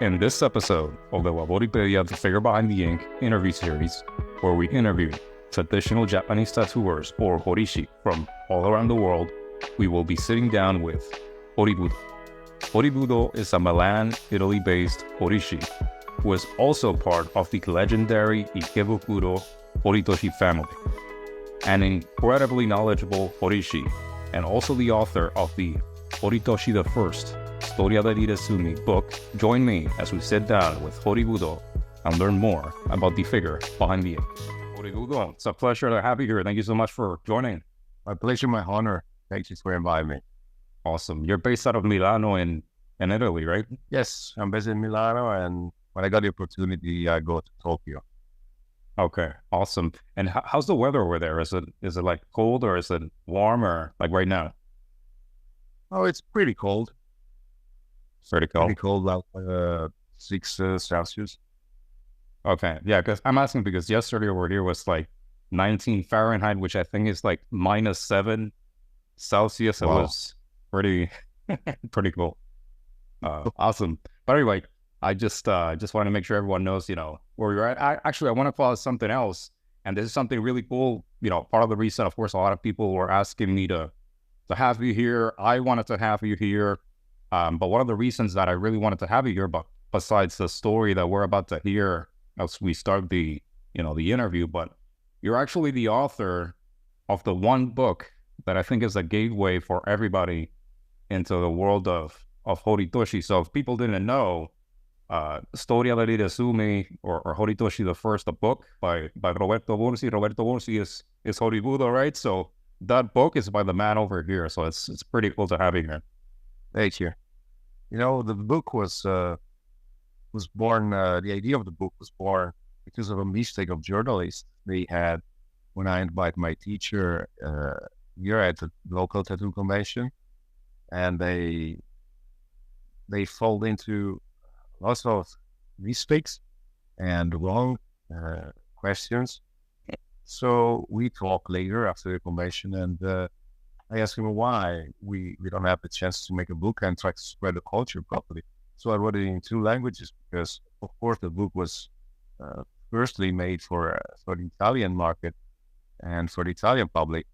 In this episode of the Waboripedia, the figure behind the ink interview series, where we interview traditional Japanese tattooers or Horishi from all around the world, we will be sitting down with Horibudo. Horibudo is a Milan, Italy-based Horishi, who is also part of the legendary Ikebukuro Horitoshi family, an incredibly knowledgeable Horishi, and also the author of the Horitoshi the First, Storia da Sumi book. Join me as we sit down with Horibudo and learn more about the figure behind the ink. Horibudo, it's a pleasure to have you here. Thank you so much for joining. My pleasure, my honor. Thank you for inviting me. Awesome. You're based out of Milano in Italy, right? Yes, I'm based in Milano, and when I got the opportunity, I go to Tokyo. Okay, awesome. And how's the weather over there? Is it like cold or is it warm or like right now? Oh, it's pretty cold. Pretty cold. Pretty cold, about 6 Celsius. Okay, yeah, because I'm asking because yesterday over here was like 19 Fahrenheit, which I think is like -7 Celsius. Wow. It was pretty cool. Awesome. But anyway, I just want to make sure everyone knows, where you're at. I want to call it something else, and this is something really cool. Part of the reason, of course, a lot of people were asking me to have you here. I wanted to have you here. But one of the reasons that I really wanted to have you here, but besides the story that we're about to hear as we start the interview, but you're actually the author of the one book that I think is a gateway for everybody into the world of Horitoshi. So if people didn't know, Storia da Sumi or Horitoshi the First, a book by Roberto Borsi. Roberto Borsi is Horibudo, right? So that book is by the man over here. So it's pretty cool to have you here. Thank you. The book was born, the idea of the book was born because of a mistake of journalists they had when I invited my teacher here at the local tattoo convention, and they fall into lots of mistakes and wrong questions. So we talked later after the convention, and I asked him why we don't have the chance to make a book and try to spread the culture properly. So I wrote it in 2 languages because, of course, the book was firstly made for the Italian market and for the Italian public.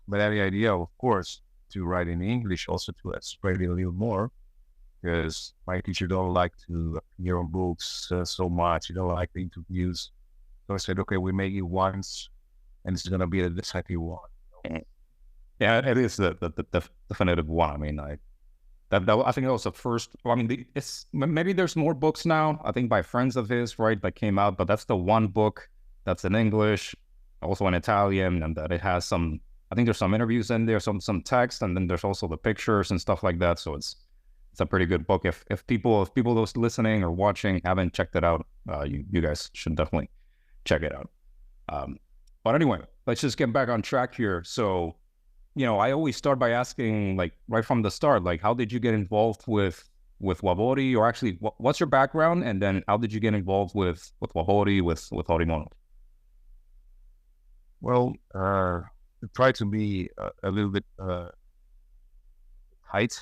But I had the idea, of course, to write in English also to spread it a little more, because my teacher don't like to appear on books so much. He don't like the interviews. So I said, okay, we make it once, and it's going to be a decided one. Yeah, it is the definitive one. I mean, I think that was the first. Well, I mean, it's maybe there's more books now. I think by friends of his, right, that came out. But that's the one book that's in English, also in Italian, and that it has some. I think there's some interviews in there, some text, and then there's also the pictures and stuff like that. So it's a pretty good book. If people those listening or watching haven't checked it out, you guys should definitely check it out. But anyway, let's just get back on track here. So, I always start by asking, like, right from the start, like, how did you get involved with Wabori, or actually, what's your background, and then how did you get involved with Wabori, with Horimono? Well, to try to be a little bit tight,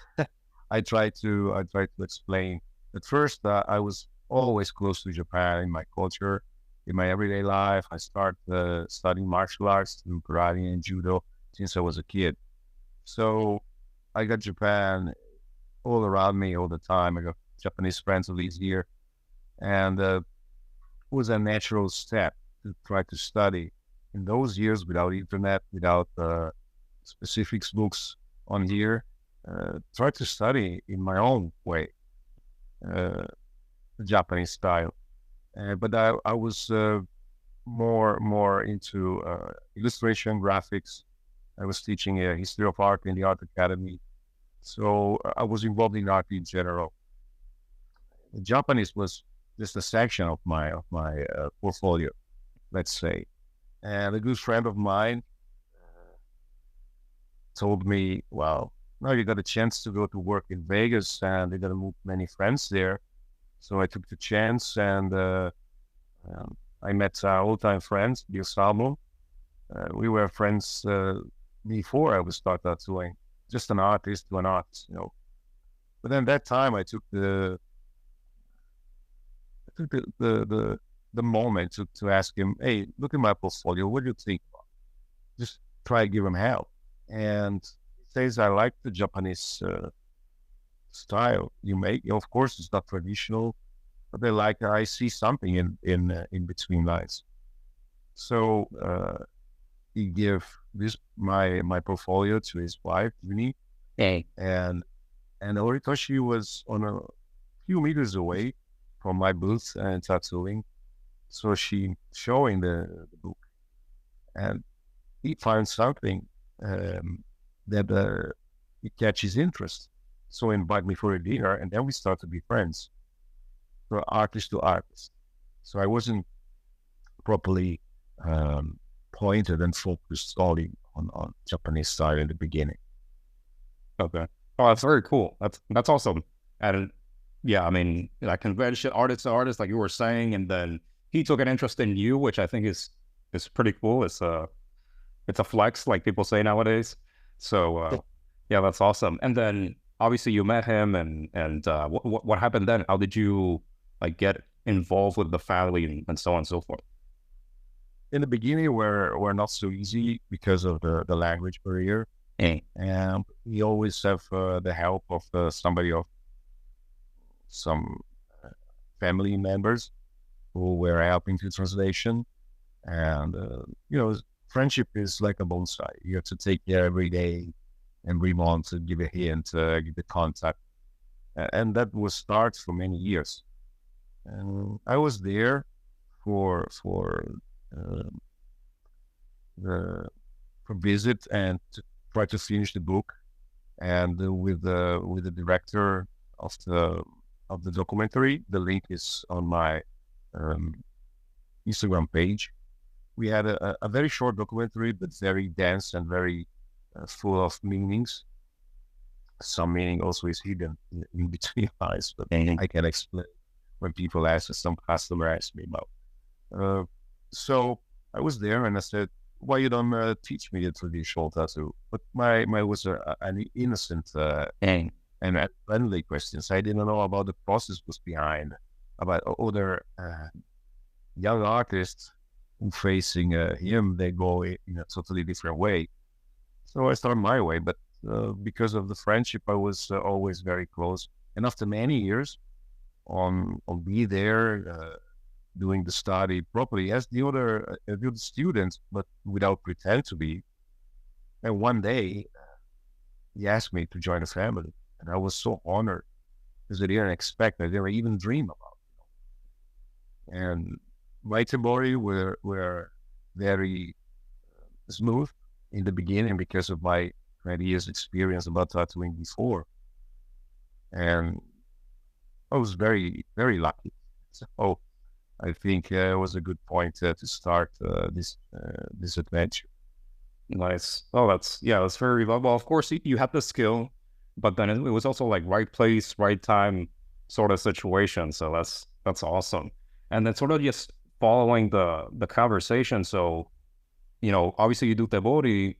I try to explain. At first, I was always close to Japan in my culture, in my everyday life. I started studying martial arts through karate and judo since I was a kid. So I got Japan all around me all the time. I got Japanese friends all these years. And it was a natural step to try to study in those years without internet, without specifics books on here. Try to study in my own way, the Japanese style. But I was more into illustration, graphics. I was teaching history of art in the art academy. So I was involved in art in general. The Japanese was just a section of my portfolio, let's say. And a good friend of mine told me, well, now you got a chance to go to work in Vegas, and they're going to move many friends there. So I took the chance, and I met old-time friends, Bill Salmo. We were friends before I was start tattooing, just an artist to an artist, But then that time I took the took the moment to ask him, hey, look at my portfolio. What do you think about it? Just try to give him help. And he says, I like the Japanese style you make. Of course, it's not traditional, but I see something in between lines. So he gave my portfolio to his wife, Uni, Hey. and Horitoshi was on a few meters away from my booth and tattooing. So she showing the book, and he found something that it catches interest. So invite me for a dinner, and then we start to be friends, from artist to artist. So I wasn't properly pointed and focused solely on Japanese style in the beginning. Okay. Oh, that's very cool. That's awesome. And yeah, I mean, like convention artist to artist, like you were saying, and then he took an interest in you, which I think is pretty cool. It's a flex, like people say nowadays. So yeah, that's awesome. And then obviously you met him, and what happened then? How did you like get involved with the family and so on and so forth? In the beginning, were not so easy because of the language barrier, and we always have the help of somebody of some family members who were helping to translation. And friendship is like a bonsai. You have to take care every day, every month, to give a hint, give the contact, and that was start for many years. And I was there for uh, the for visit and to try to finish the book. And with the director of the documentary, the link is on my um, Instagram page. We had a very short documentary, but very dense and very full of meanings. Some meaning also is hidden in between lines, but I can explain when people ask, some customer asked me about. So I was there and I said, why you don't teach me the traditional tattoo? But my was an innocent and friendly questions. I didn't know about the process was behind, about other young artists who facing him, they go in a totally different way. So I started my way, but because of the friendship, I was always very close. And after many years on be there, doing the study properly as the other students, but without pretend to be. And one day he asked me to join the family, and I was so honored because I didn't expect, I didn't even dream about it. And my Tebori were very smooth in the beginning because of my 20 years experience about tattooing before. And I was very, very lucky. So I think it was a good point to start this adventure. Nice. Oh, that's very well. Of course, you had the skill, but then it was also like right place, right time sort of situation. So that's awesome. And then sort of just following the conversation. So, obviously you do Tebori.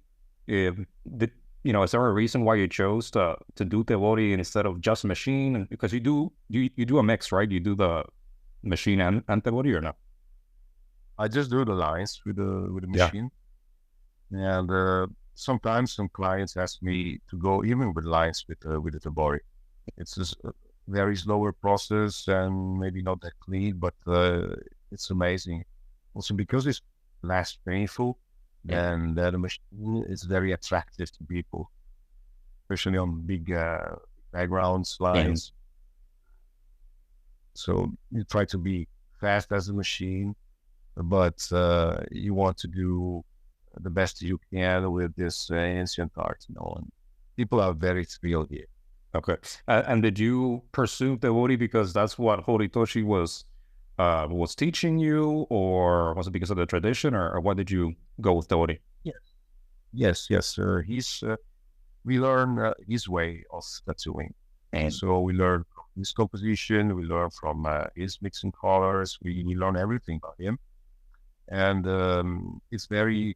Did, is there a reason why you chose to do Tebori instead of just machine? Because you do a mix, right? You do the machine and Tebori or not? I just do the lines with the machine. And sometimes some clients ask me to go even with lines with the Tebori. It's just a very slower process and maybe not that clean, but it's amazing. Also because it's less painful, then the machine is very attractive to people, especially on big backgrounds lines. So you try to be fast as a machine, but you want to do the best you can with this ancient art, and people are very thrilled here. Okay. And did you pursue Tebori because that's what Horitoshi was teaching you, or was it because of the tradition, or why did you go with Tebori? Yes. We learn his way of tattooing. And so we learn his composition, we learn from his mixing colors, we learn everything about him. And it's very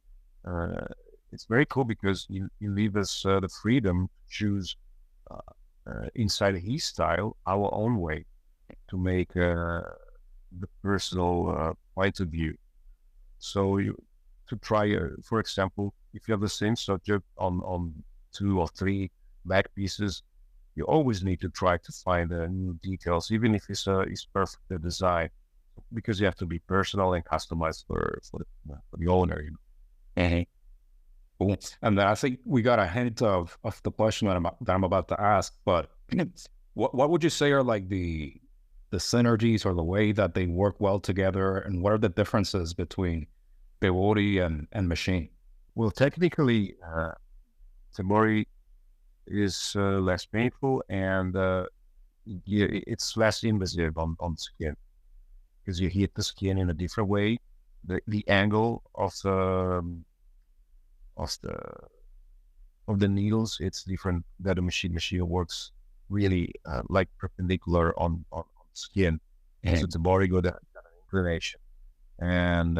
cool because he leaves us the freedom to choose inside his style our own way to make the personal point of view. So you to try, for example, if you have the same subject on 2 or 3 back pieces, you always need to try to find new details, even if it's perfectly designed, because you have to be personal and customized for the owner. Mm-hmm. Cool. And then I think we got a hint of the question that I'm about to ask, but what would you say are like the synergies or the way that they work well together, and what are the differences between Tebori and machine? Well, technically, Tebori is less painful, and it's less invasive on skin, because you hit the skin in a different way. The angle of the needles, it's different. That the machine works really like perpendicular on skin. Mm-hmm. So Tebori got an inclination, and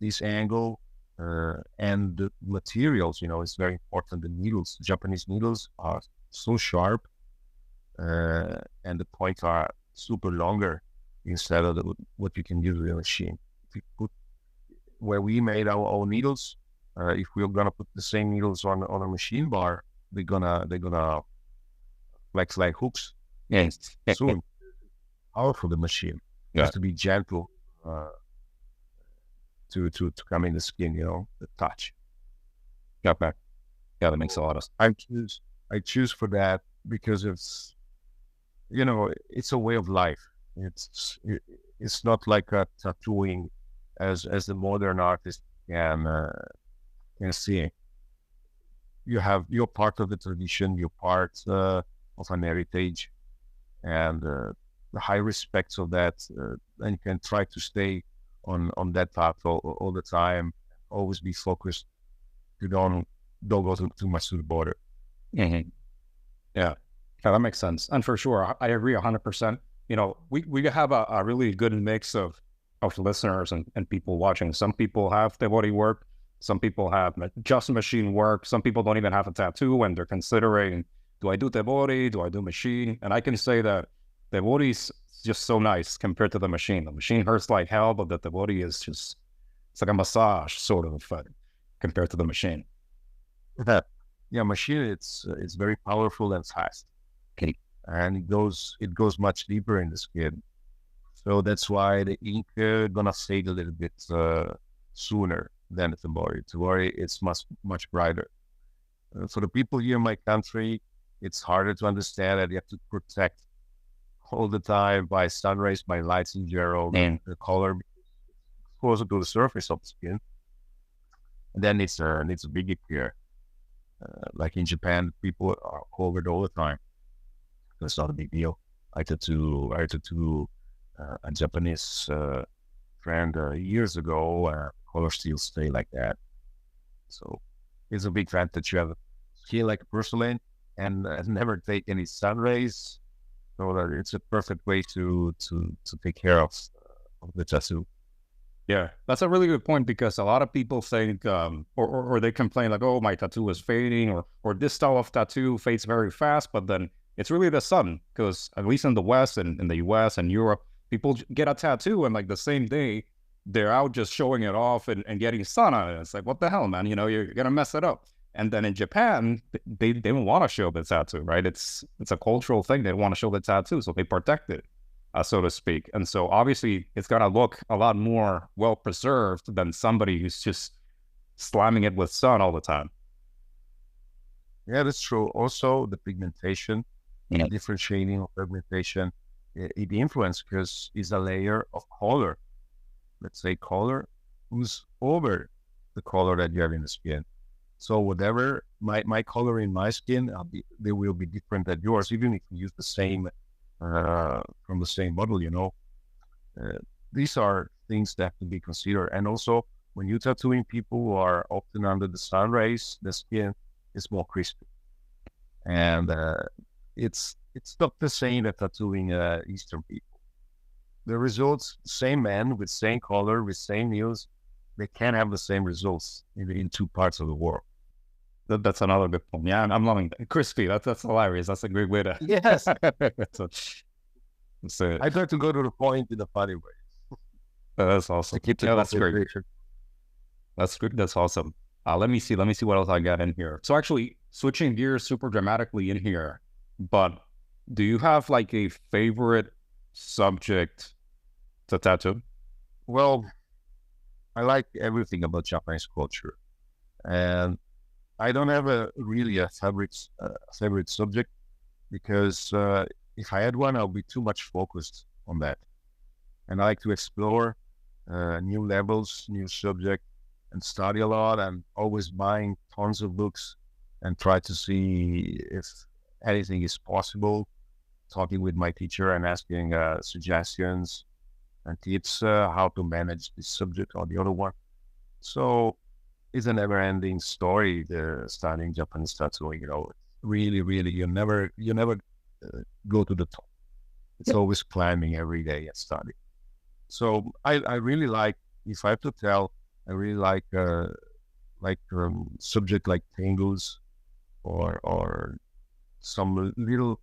this angle and the materials, it's very important. The needles, Japanese needles, are so sharp, and the points are super longer instead of what you can use with a machine. If you put where we made our own needles, if we're gonna put the same needles on a machine bar, they're gonna flex like hooks. Yes. Soon, powerful the machine. Yeah. Has to be gentle to come in the skin, the touch. Okay. Yeah, that makes a lot of sense. I choose for that because it's it's a way of life. It's not like a tattooing as the modern artist can see. You're part of the tradition, you're part of an heritage, and the high respects of that, and you can try to stay on that path all the time. Always be focused. You don't go too much to the border. Mm-hmm. Yeah, that makes sense. And for sure, I agree 100%. We have a really good mix of listeners and people watching. Some people have Tebori work. Some people have just machine work. Some people don't even have a tattoo, and they're considering, do I do Tebori? Do I do machine? And I can say that Tebori is just so nice compared to the machine. The machine hurts like hell, but the Tebori is just, it's like a massage sort of compared to the machine. Yeah, machine, it's very powerful and fast. Okay. And it goes much deeper in the skin. So that's why the ink gonna fade a little bit sooner than the Tebori. Tebori, it's much brighter. For the people here in my country, it's harder to understand that you have to protect all the time by sun rays, by lights in general, the color closer to the surface of the skin. And then it's a bigger care. Like in Japan, people are covered all the time. It's not a big deal. I tattoo a Japanese friend years ago. Colors still stay like that. So it's a big advantage. You have skin like a porcelain and never take any sun rays. So that it's a perfect way to take care of the tattoo. Yeah, that's a really good point, because a lot of people think, or they complain like, oh, my tattoo is fading, or this style of tattoo fades very fast, but then it's really the sun, because at least in the West and in the US and Europe, people get a tattoo and like the same day, they're out just showing it off and getting sun on it. It's like, what the hell, man? You're going to mess it up. And then in Japan, they don't want to show the tattoo, right? It's a cultural thing. They don't want to show the tattoo, so they protect it, so to speak. And so obviously it's going to look a lot more well-preserved than somebody who's just slamming it with sun all the time. Yeah, that's true. Also, the pigmentation, the different shading of pigmentation, it influences because it's a layer of color. Let's say color who's over the color that you have in the skin. So whatever my color in my skin, they will be different than yours, even if you use the same from the same model. These are things that have to be considered. And also, when you're tattooing people who are often under the sun rays, the skin is more crispy, and it's not the same as tattooing Eastern people. The results, same man with same color with same nails, they can't have the same results in 2 parts of the world. That's another good point. Yeah, I'm loving that. Crispy. That's hilarious. That's a great way to. Yes. So, I try to go to the point in a funny way. That's to awesome. keep the Yeah, that's great. concentration. That's good. That's awesome. Let me see. Let me see what else I got in here. So actually, switching gears super dramatically in here. But do you have like a favorite subject to tattoo? Well, I like everything about Japanese culture, and I don't have a really a favorite subject because if I had one, I'll be too much focused on that. And I like to explore new levels, new subject, and study a lot. And always buying tons of books and try to see if anything is possible. Talking with my teacher and asking suggestions and tips how to manage this subject or the other one. So it's a never-ending story. The studying Japanese tattooing, really, really, you never go to the top. It's always climbing every day and study. So I really like, if I have to tell, I really like subject like tangles or some little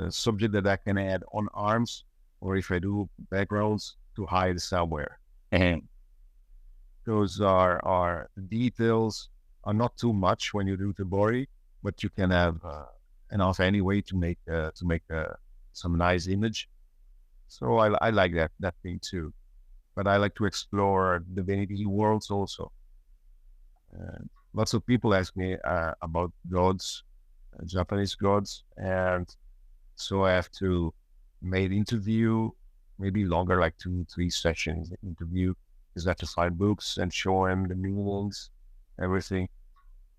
subject that I can add on arms, or if I do backgrounds to hide somewhere. And Those are details are not too much when you do Tebori, but you can have enough anyway to make some nice image. So I like that thing too. But I like to explore divinity worlds also. Lots of people ask me about gods, Japanese gods, and so I have to make interview, maybe longer, like 2, 3 sessions interview, is that to find books and show them the meanings, everything.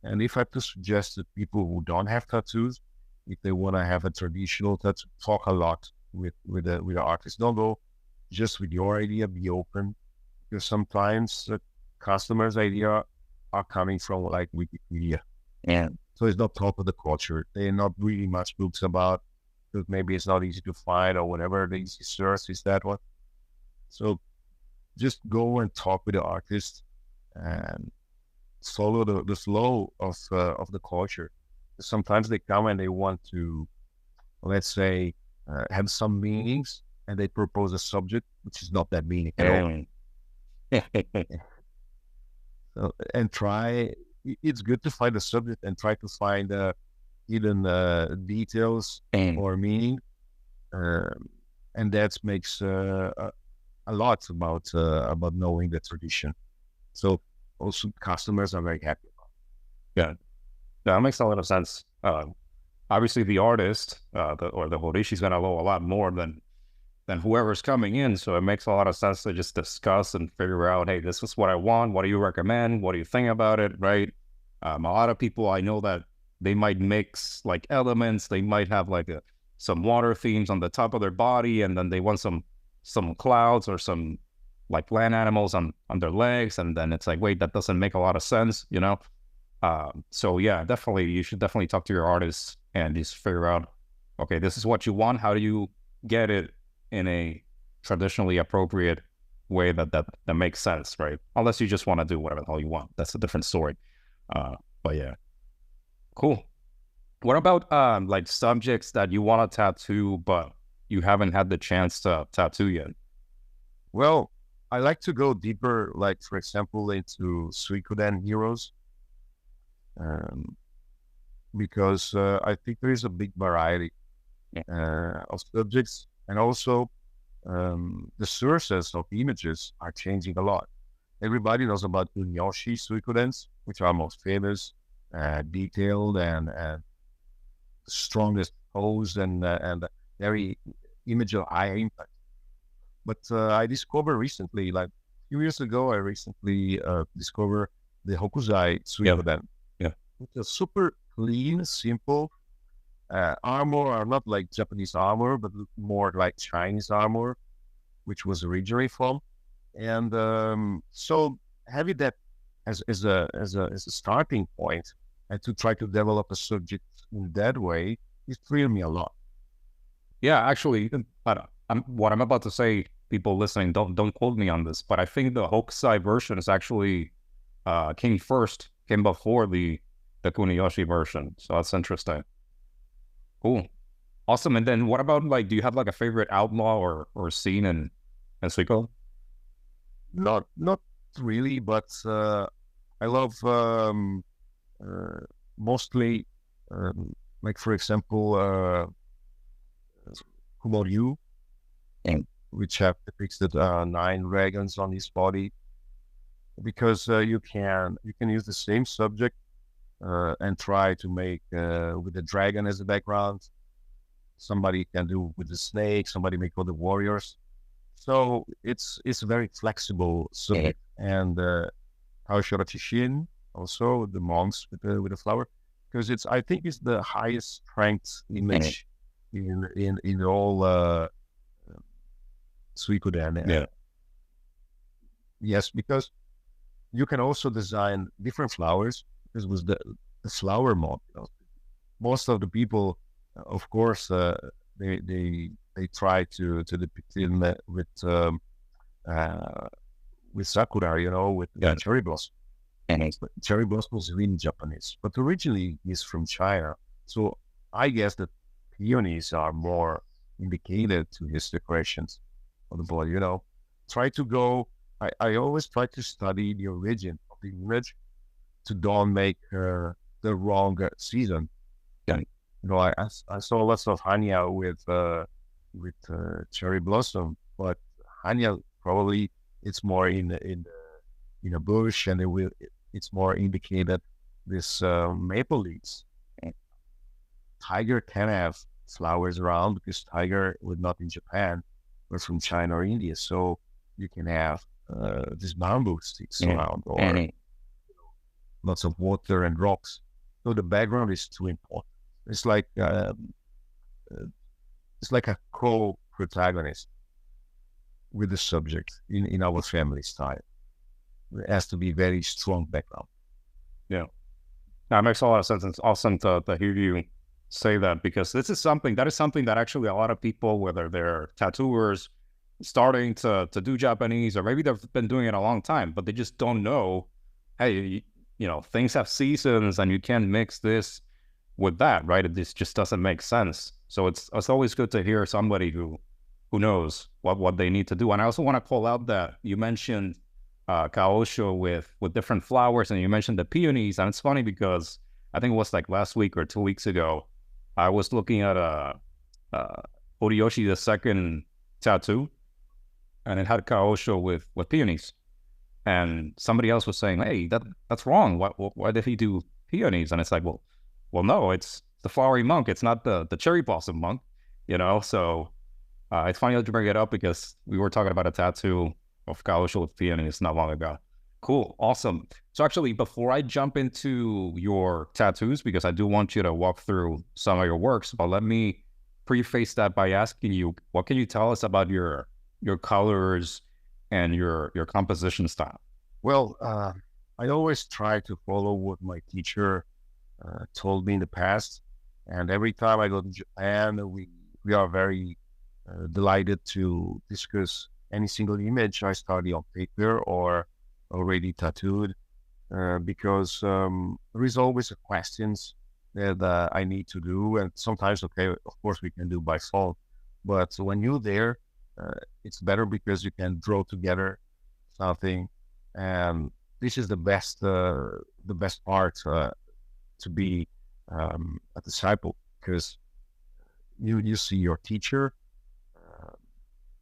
And if I have to suggest to people who don't have tattoos, if they want to have a traditional tattoo, talk a lot with the artist. Don't go just with your idea. Be open, because sometimes the customers' idea are coming from like Wikipedia, and so it's not top of the culture. There are not really much books about, because maybe it's not easy to find or whatever. The easy search is that one. So just go and talk with the artist and follow the flow of the culture. Sometimes they come and they want to, let's say, have some meanings, and they propose a subject which is not that meaning at all. and So, and try. It's good to find a subject and try to find hidden details and or meaning, and that makes a lot about knowing the tradition. So also customers are very happy. yeah, that makes a lot of sense. Obviously, the artist or the Horishi is going to know a lot more than whoever's coming in. So it makes a lot of sense to just discuss and figure out, hey, this is what I want. What do you recommend? What do you think about it? Right. A lot of people I know that they might mix like elements. They might have like some water themes on the top of their body, and then they want some clouds or some like land animals on their legs, and then it's like, wait, that doesn't make a lot of sense, you know? So yeah, definitely, you should definitely talk to your artists and just figure out, okay, this is what you want. How do you get it in a traditionally appropriate way that makes sense, right? Unless you just want to do whatever the hell you want. That's a different story. But yeah, cool. What about like subjects that you want to tattoo, but you haven't had the chance to tattoo yet? Well, I like to go deeper, like for example, into Suikoden heroes, um, because I think there is a big variety Yeah. of subjects, and also the sources of images are changing a lot. Everybody knows about Unyoshi Suikodens, which are most famous, detailed, and strongest pose, and very image of high impact. But I discovered recently, like a few years ago, I recently discovered the Hokuzai Yeah. Suikoden. Yeah. It's a super clean, simple armor, are not like Japanese armor, but more like Chinese armor, which was originally from. And so having that as a starting point, and to try to develop a subject in that way, it thrilled me a lot. Yeah, actually, what I'm about to say, people listening, don't quote me on this, but I think the Hokusai version is actually came before the Kuniyoshi version. So that's interesting. Cool. Awesome. And then what about like, do you have like a favorite outlaw or scene in Suiko? Not really, but I love mostly like for example Kumoryu, which have depicted 9 dragons on his body, because you can use the same subject and try to make with the dragon as a background. Somebody can do with the snake. Somebody make all the warriors. So it's a very flexible subject. And Haoshoratishin, also the monks with the flower, because I think it's the highest strength image in all Suikoden. Yeah. Yes, because you can also design different flowers. This was the flower mod. Most of the people, of course, they try to depict him with sakura, with cherry blossom. But cherry blossom is really Japanese, but originally he's from China. So I guess that peonies are more indicated to his decorations on the body. Try to go. I always try to study the origin of the image to don't make the wrong season. Yeah. I saw lots of Hanya with cherry blossom, but Hanya probably it's more in a bush, and it's more indicated this maple leaves. Tiger can have flowers around because tiger was not in Japan, but from China or India. So you can have these bamboo sticks around, or lots of water and rocks. So the background is too important. It's like a co-protagonist with the subject in our family style. It has to be very strong background. Yeah. That makes a lot of sense. It's awesome to hear you say that, because that is something that actually a lot of people, whether they're tattooers starting to do Japanese, or maybe they've been doing it a long time, but they just don't know, hey, things have seasons and you can't mix this with that, right? This just doesn't make sense. So it's always good to hear somebody who knows what they need to do. And I also want to call out that you mentioned kaosho with different flowers, and you mentioned the peonies. And it's funny because I think it was like last week or 2 weeks ago, I was looking at a Horiyoshi the second tattoo, and it had kaosho with peonies. And somebody else was saying, hey, that's wrong. Why did he do peonies? And it's like, well, no, it's the flowery monk. It's not the cherry blossom monk, So it's funny that you bring it up, because we were talking about a tattoo of kaosho with peonies not long ago. Cool. Awesome. So actually, before I jump into your tattoos, because I do want you to walk through some of your works, but let me preface that by asking you, what can you tell us about your colors and your composition style? Well, I always try to follow what my teacher told me in the past. And every time I go to Japan, we are very delighted to discuss any single image I study on paper or already tattooed, because there is always a questions that I need to do. And sometimes, okay, of course, we can do by phone. But when you're there, it's better because you can draw together something. And this is the best part to be a disciple, because you see your teacher,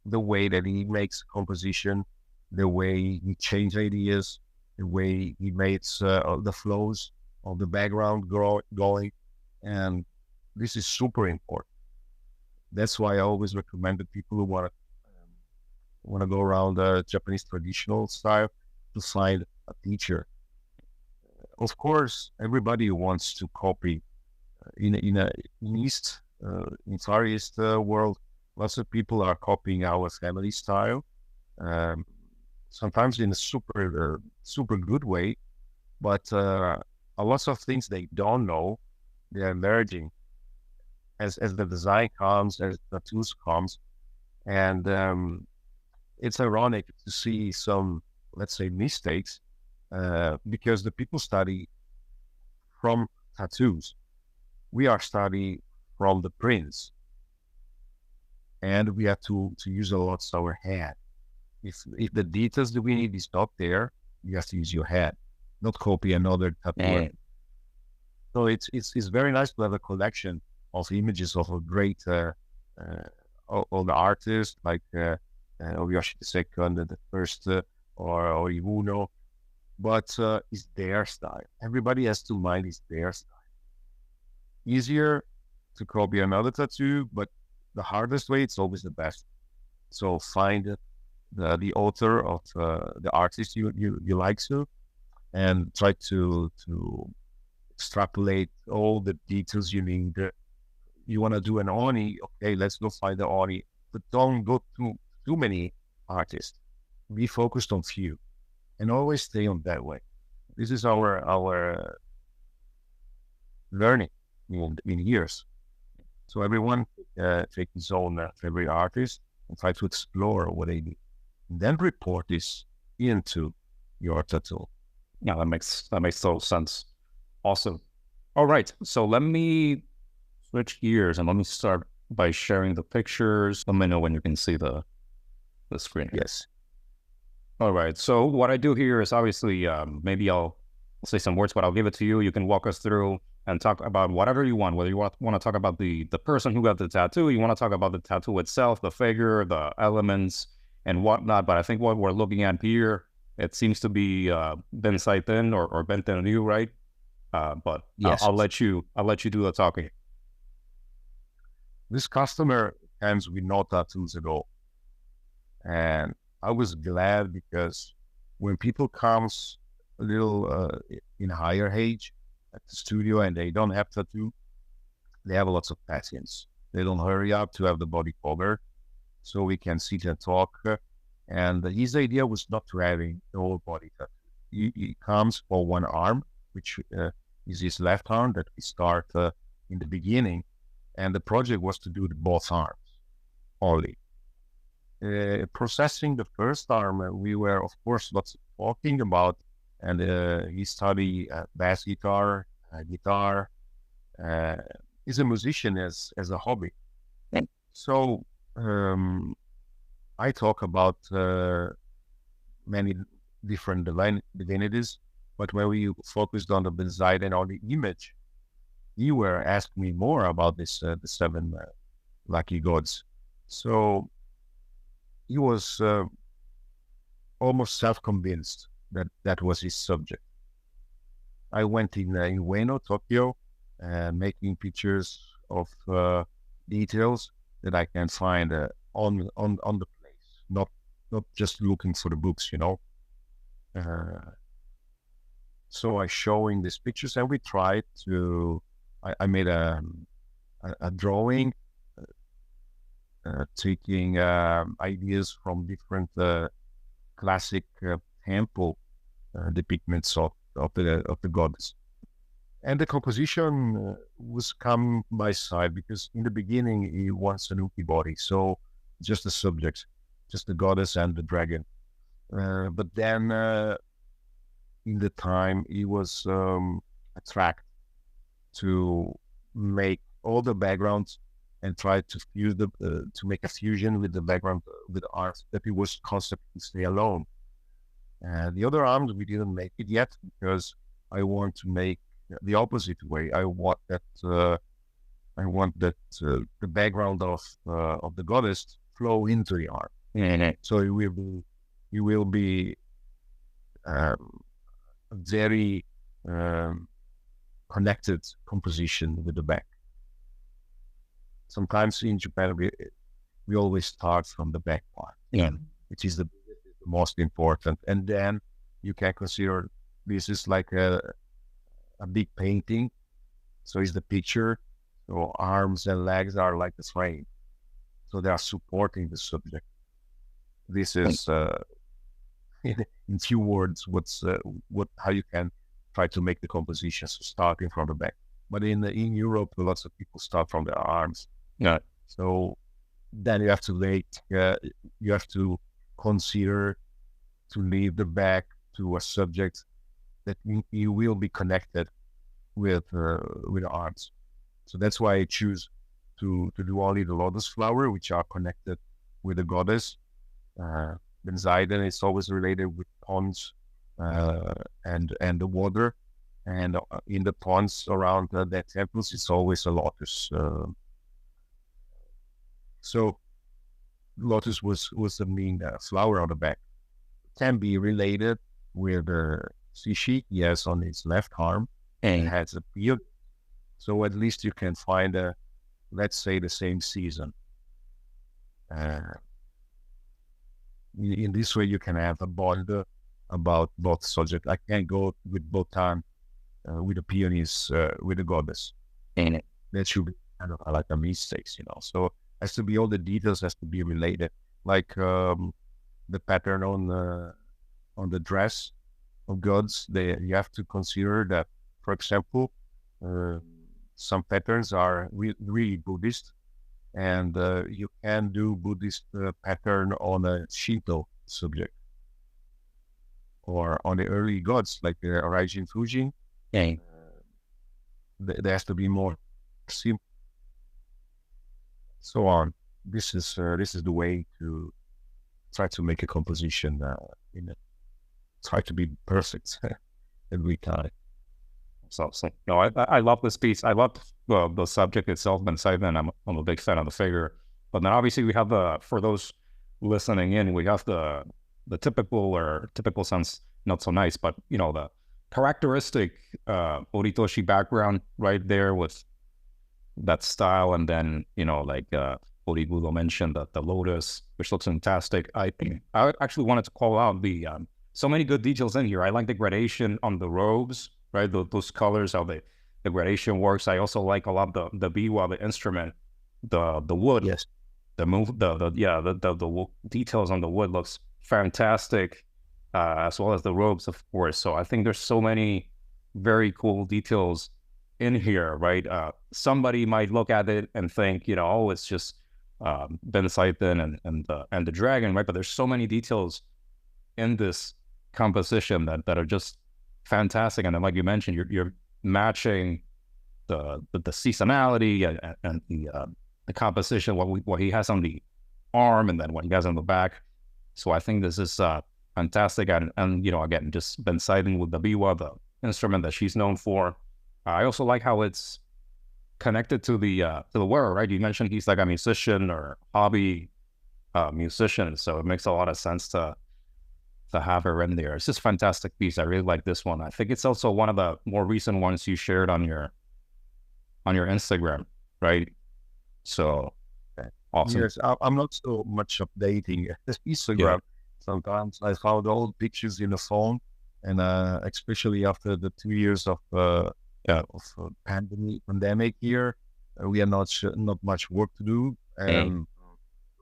the way that he makes composition, the way he changes ideas, the way he makes the flows of the background going, and this is super important. That's why I always recommend that people who want to go around the Japanese traditional style to find a teacher. Of course, everybody wants to copy in Far East world. Lots of people are copying our family style, sometimes in a super good way, but a lot of things they don't know, they are emerging as the design comes, as the tools comes, and it's ironic to see some, let's say, mistakes, because the people study from tattoos. We are studying from the prints, and we have to use a lot of our head. if the details that we need is not there, you have to use your head, not copy another tattoo. So it's very nice to have a collection of images of a great all the artists like Horiyoshi II, the first, or Horibudo, but it's their style. Everybody has to mind it's their style. Easier to copy another tattoo, but the hardest way, it's always the best. So find the author of the artist you like to, and try to extrapolate all the details you need. You want to do an oni, okay, let's go find the oni, but don't go too many artists. Be focused on few, and always stay on that way. This is our learning in years. So everyone take his own favorite artist and try to explore what they do. And then report this into your tattoo. Yeah, that makes total sense. Awesome. All right. So let me switch gears and let me start by sharing the pictures. Let me know when you can see the screen. Yes. All right. So what I do here is obviously maybe I'll say some words, but I'll give it to you. You can walk us through and talk about whatever you want, whether you want to talk about the person who got the tattoo, you want to talk about the tattoo itself, the figure, the elements, and whatnot. But I think what we're looking at here, it seems to be Benzaiten or Bentenryu, right? But yes. I'll let you do the talking. This customer comes with no tattoos at all, and I was glad because when people comes a little in higher age at the studio and they don't have tattoo, they have lots of patience. They don't hurry up to have the body covered, so we can sit and talk. And his idea was not to having the whole body tattoo. He comes for one arm, which is his left arm that we start in the beginning, and the project was to do both arms only. Processing the first arm, we were of course lots of talking about, and he studied bass guitar, guitar. He's a musician as a hobby. So I talk about many different divinities, but when we focused on the Benzaiten and on the image, you were asking me more about this the 7 lucky gods. So he was almost self-convinced that was his subject. I went in Ueno, Tokyo, making pictures of details that I can find on the place, not just looking for the books, you know. So I showing these pictures, and we tried to. I made a drawing, taking ideas from different classic temple depictments of the goddess, and the composition was come by side because in the beginning he wants an uki body, so just the subject, just the goddess and the dragon, but then in the time he was attracted to make all the backgrounds and try to fuse to make a fusion with the background with the arms, that he was constantly stay alone. And the other arms we didn't make it yet because I want to make the opposite way. I want that the background of the goddess flow into the arm. Mm-hmm. So it will be very connected composition with the back. Sometimes in Japan we always start from the back part, which is the most important, and then you can consider this is like a big painting. So is the picture. So arms and legs are like the frame, so they are supporting the subject. This is in few words how you can try to make the composition, so starting from the back. But in Europe, lots of people start from the arms. Yeah. So then you have to consider to leave the back to a subject that you will be connected with the arms. So that's why I choose to do only the lotus flower, which are connected with the goddess. Benzaiten is always related with ponds and the water. And in the ponds around the temples, it's always a lotus. So lotus was the main flower on the back. Can be related with Shishi, yes, on its left arm, and has a beard. So at least you can find let's say, the same season. In this way, you can have a bond about both subjects. I can't go with Botan, with the peonies, with the goddess. And That should be kind of like a mistake, So has to be, all the details has to be related, like the pattern on the dress of gods. You have to consider that, for example, some patterns are really Buddhist, and you can do Buddhist pattern on a Shinto subject, or on the early gods like the Raijin Fujin. There has to be more simple, so on. This is the way to try to make a composition try to be perfect every time. So no, I love this piece. I love the subject itself, Benzaiten. I'm a big fan of the figure. But then obviously we have for those listening in, we have the typical sounds not so nice, but the characteristic Horitoshi background right there with that style, and then like Horibudo mentioned the lotus, which looks fantastic. I actually wanted to call out the so many good details in here. I like the gradation on the robes, right? Those colors, how the gradation works. I also like a lot the biwa, the instrument, the wood. Yes. The details on the wood looks fantastic, as well as the robes, of course. So I think there's so many very cool details in here, right? Somebody might look at it and think, oh, it's just Benzaiten and the dragon, right? But there's so many details in this composition that are just fantastic. And then, like you mentioned, you're matching the seasonality and the composition, what he has on the arm, and then what he has on the back. So I think this is fantastic. And again, just Benzaiten with the biwa, the instrument that she's known for. I also like how it's connected to the wearer, right? You mentioned he's like a musician or hobby musician, so it makes a lot of sense to have her in there. It's just a fantastic piece. I really like this one. I think it's also one of the more recent ones you shared on your Instagram, right? So awesome. Yes, I'm not so much updating Instagram. Yeah. Sometimes I found old pictures in the phone, and especially after the 2 years of pandemic here, we are not much work to do, and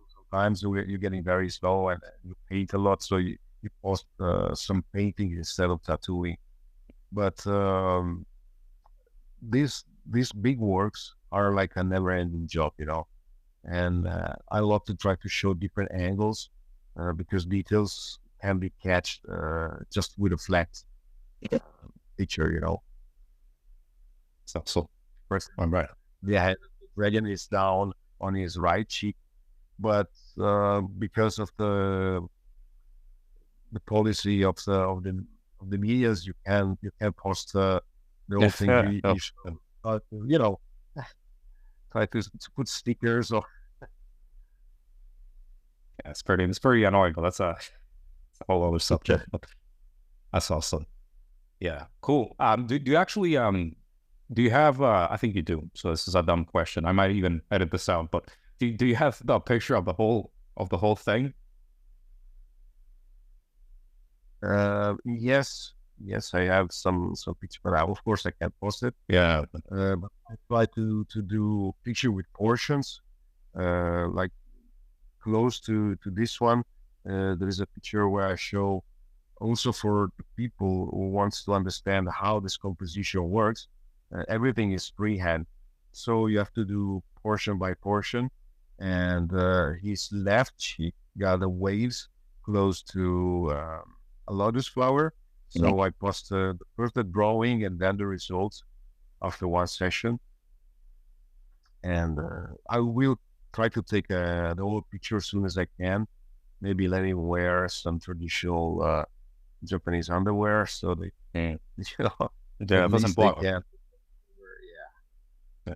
sometimes you're getting very slow, and you paint a lot, so you post some painting instead of tattooing. But these big works are like a never-ending job, and I love to try to show different angles, because details can be catched just with a flat picture, So first one, right? The dragon is down on his right cheek, but because of the policy of the medias, you can post the whole thing. Try to put stickers or. Yeah, it's pretty annoying, but that's a whole other subject. That's awesome. Yeah, cool. Do you actually do you have? I think you do. So this is a dumb question. I might even edit this out. But do you have the picture of the whole thing? Yes, I have some picture, but of course I can't post it. Yeah. But I try to do picture with portions, like close to this one. There is a picture where I show also for the people who wants to understand how this composition works. Everything is freehand, so you have to do portion by portion. And his left cheek got the waves close to a lotus flower. So I posted first the drawing and then the results after one session. And I will try to take the whole picture as soon as I can. maybe let him wear some traditional Japanese underwear, so they, Yeah, at it doesn't least they bother. can. Yeah,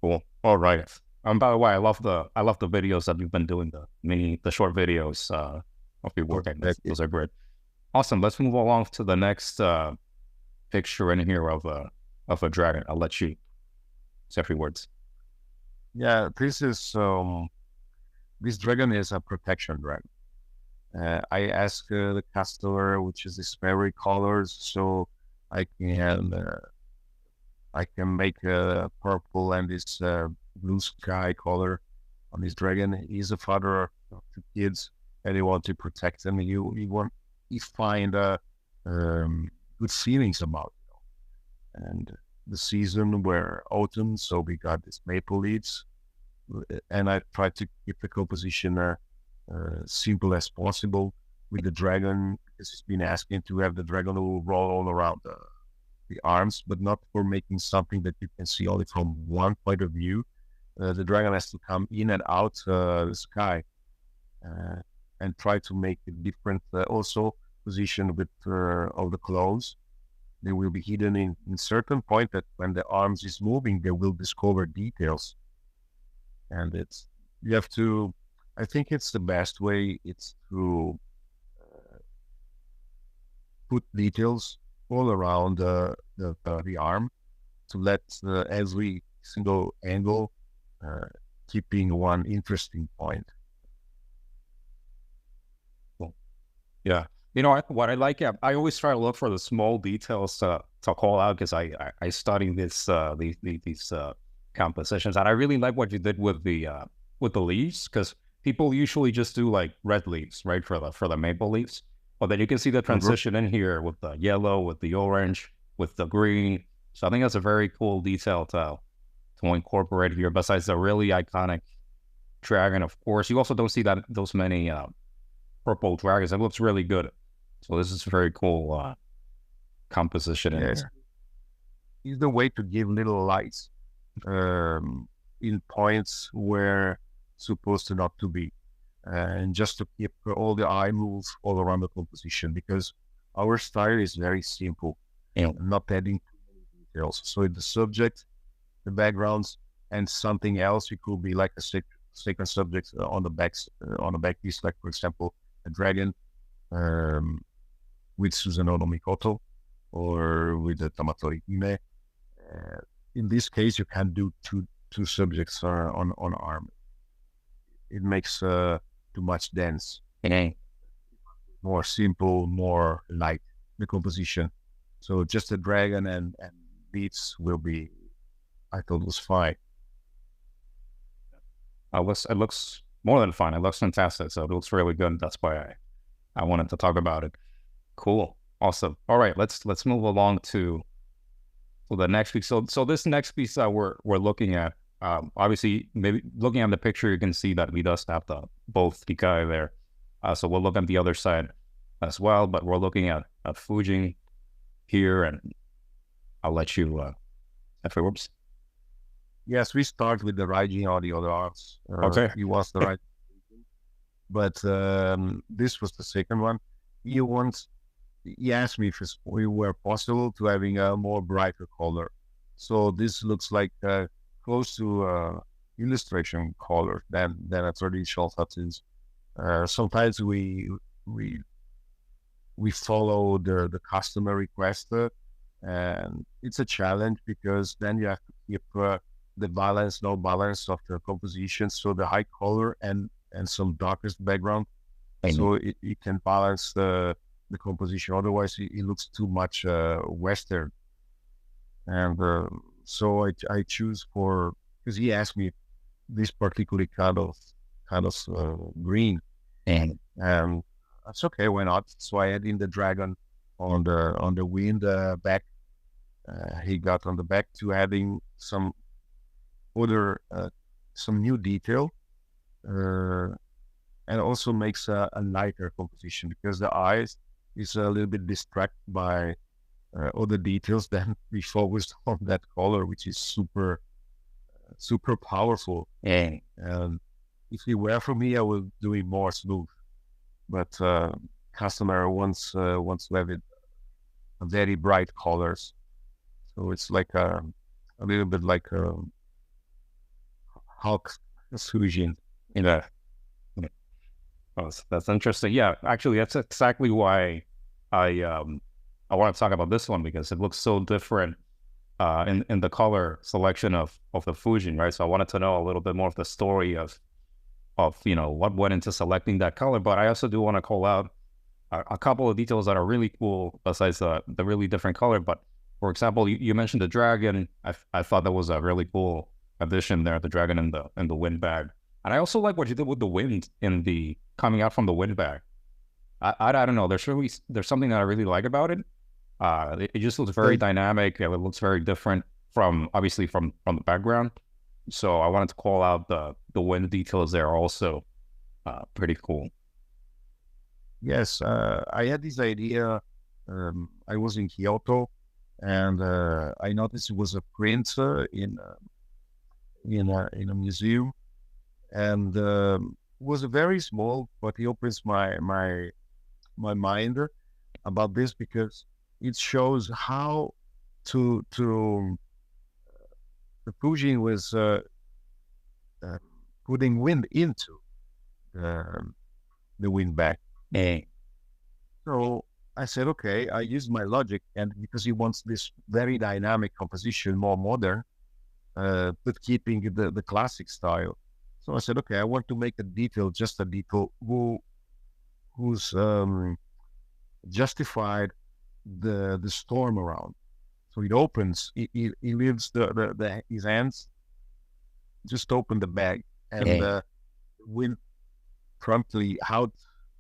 cool. All right. By the way, I love the videos that you've been doing, the short videos of your Yeah. working. Thank you. Those are great. Awesome. Let's move along to the next picture in here of a dragon. I'll let you say a few words. Yeah, this dragon is a protection dragon. I ask the customer which is his favorite colors, so I can make a purple and this blue sky color on this dragon. He's a father of two kids, and he want to protect them. He find good feelings about it. And the season were autumn, so we got these maple leaves, and I try to keep the composition simple as possible with the dragon, because he's been asking to have the dragon who will roll all around the arms, but not for making something that you can see only from one point of view. The dragon has to come in and out the sky, and try to make a different also position with all the claws. They will be hidden in certain point that when the arms is moving, they will discover details. And you have to, I think it's the best way, it's to put details all around the arm to let every single angle keeping one interesting point. Cool. Yeah. What I like, I always try to look for the small details to call out, because I study these compositions, and I really like what you did with the leaves, because people usually just do like red leaves, right, for the maple leaves. But then you can see the transition in here with the yellow, with the orange, with the green. So I think that's a very cool detail to incorporate here. Besides the really iconic dragon, of course, you also don't see those many purple dragons. It looks really good. So this is very cool composition. Yeah. Is the way to give little lights in points where supposed to not to be, and just to keep all the eye moves all around the composition, because our style is very simple, not adding too many details. So in the subject, the backgrounds, and something else, it could be like a second subject on the back piece, like for example a dragon with Susanoo no Mikoto, or with the Tamatori Hime. In this case, you can do two subjects on arm. It makes too much dense. More simple, more light the composition. So just a dragon and beats will be, I thought, was fine. It looks more than fine. It looks fantastic. So it looks really good. That's why I wanted to talk about it. Cool. Awesome. All right, let's move along to the next piece. So this next piece that we're looking at, obviously, maybe looking at the picture, you can see that we does have both Ikai there. So we'll look at the other side as well, but we're looking at Fujin here, and I'll let you afterwards. Yes, we start with the Raijin on the other arms. Okay. He was the right, but this was the second one. He asked me if we were possible to having a more brighter color. So this looks like close to illustration color than a traditional tattoos. Sometimes we follow the customer request, and it's a challenge, because then you have to keep the no balance of the composition, so the high color and some darkest background, so it can balance the composition. Otherwise, it looks too much Western. And so I choose because he asked me this particular kind of green, and that's okay. Why not? So I add in the dragon on the wind back. He got on the back to adding some other some new detail, and also makes a lighter composition, because the eyes is a little bit distracted by other details. Then we focused on that color, which is super powerful. And if he were for me, I would do it more smooth. But customer wants to have it very bright colors, so it's like a little bit like a Hulk Fujin. Yeah. Oh, that's interesting. Yeah, actually, that's exactly why I want to talk about this one, because it looks so different in the color selection of the Fujin, right? So I wanted to know a little bit more of the story of what went into selecting that color. But I also do want to call out a couple of details that are really cool besides the really different color. But for example, you mentioned the dragon. I thought that was a really cool addition there, the dragon in the wind bag. And I also like what you did with the wind coming out from the wind bag. I don't know. There's something that I really like about it. It just looks very dynamic. It looks very different from the background. So I wanted to call out the wind details there also. Pretty cool. Yes, I had this idea. I was in Kyoto, and I noticed it was a print in a museum, and it was very small, but it opens my mind about this, because it shows how the Fujin was putting wind into the wind bag. So I said, okay, I used my logic, and because he wants this very dynamic composition, more modern, but keeping the classic style. So I said, okay, I want to make just a detail who's justified the storm around. So it opens, he leaves his hands, just open the bag, and the wind promptly out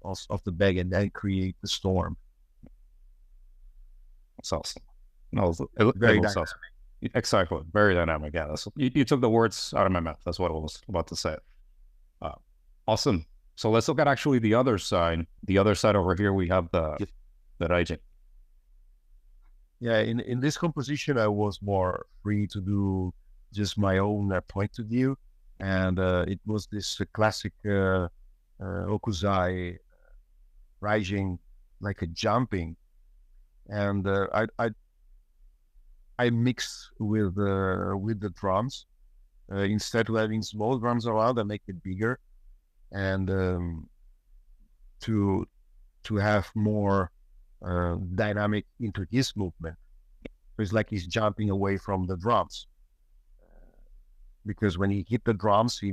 of the bag, and then create the storm. It's awesome. No, it very dynamic. Awesome. Exactly, very dynamic. Yeah, you took the words out of my mouth. That's what I was about to say. Awesome. So let's look at actually the other side. The other side over here, we have the Raijin. Yeah, in this composition, I was more free to do just my own point of view, and it was this classic Okuzai Raijin, like a jumping, and I mixed with the drums. Instead of having small drums around, I make it bigger, and to have more dynamic into his movement. So it's like he's jumping away from the drums, because when he hit the drums, he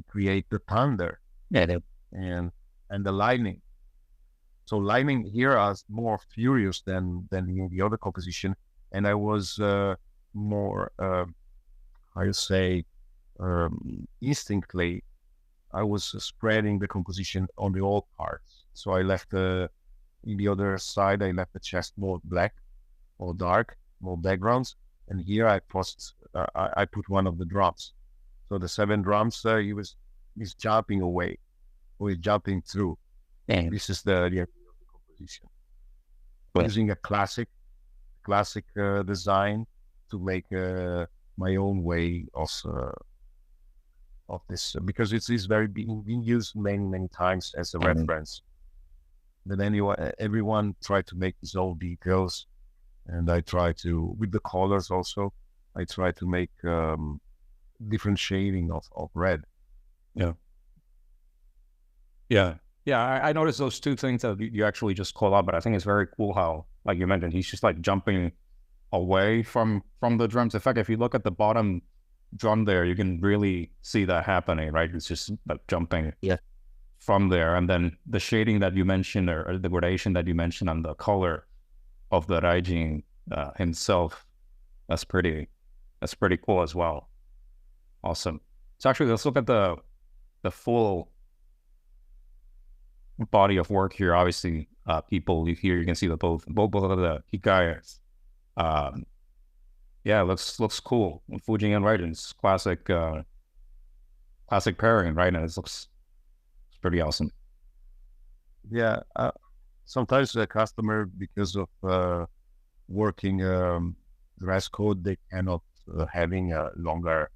create the thunder and the lightning. So lightning here is more furious than in the other composition, and I was more instinctively, I was spreading the composition on the old parts. So I left in the other side, I left the chest more black, more dark, more backgrounds, and here I put one of the drums. So the 7 drums, he's jumping away, or he's jumping through. And this is the idea of the composition. Using a classic design to make my own way of this, because it is being used many times as a reference. Then everyone tried to make his own details, and I try to, with the colors also, I try to make different shading of red. I noticed those two things that you actually just call out, but I think it's very cool how, like you mentioned, he's just like jumping away from the drums. In fact, if you look at the bottom drum there, you can really see that happening, right? It's just like jumping from there. And then the shading that you mentioned, or the gradation that you mentioned on the color of the Raijin himself, that's pretty cool as well. Awesome. So actually, let's look at the full body of work here. Obviously, people here, you can see both of the hikayas. It looks cool. Fujin and Raijin's classic pairing, right? And it's pretty awesome. Yeah, sometimes the customer, because of working dress code, they cannot having a longer